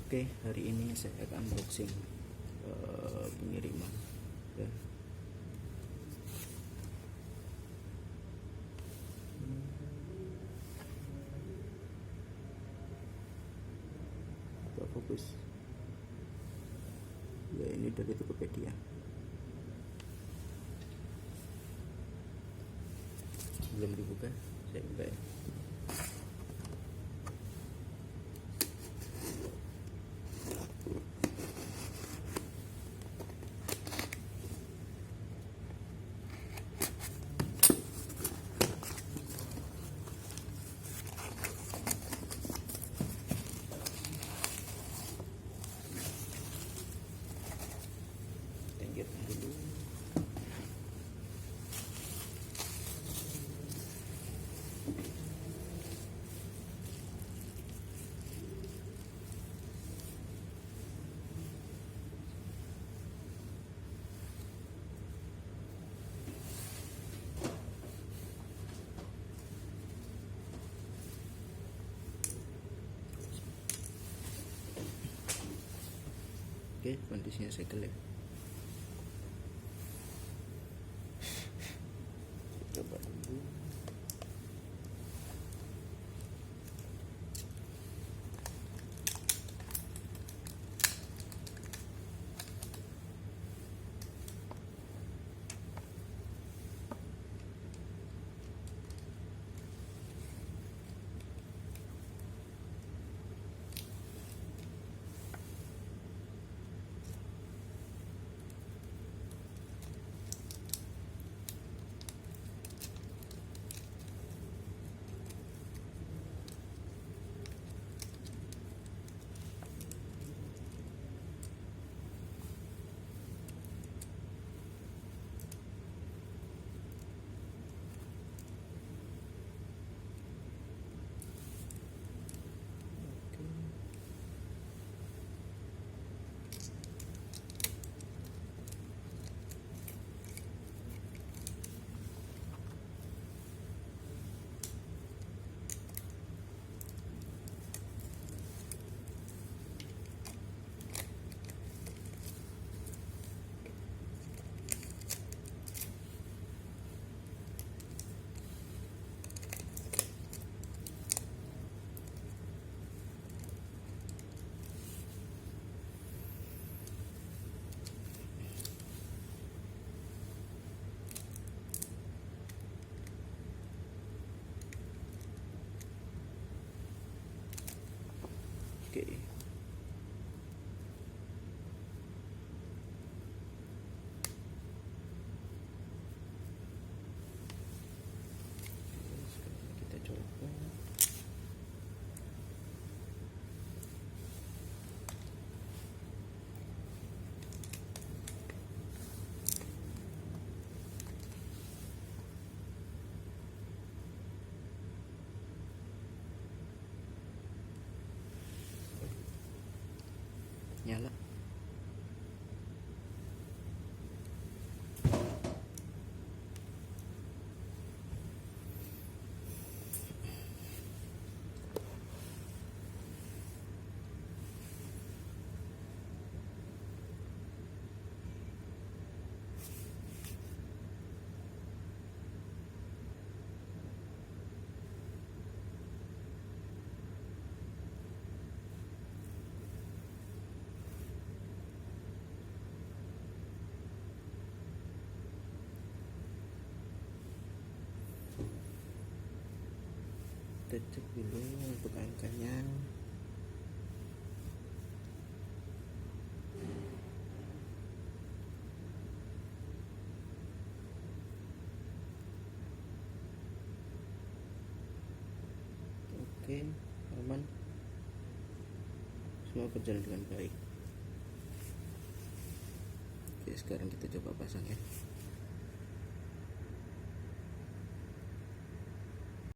Oke, hari ini saya akan unboxing pengiriman ya. Agak fokus ya, ini dari Tokopedia. Belum dibuka, saya buka ya. Dulu oke, kondisinya segel ya. Coba dulu. Oke. Sekarang kita coba. Nyala. Kita cek dulu untuk angkanya. Oke, aman, semua berjalan dengan baik. Oke, sekarang kita coba pasang ya.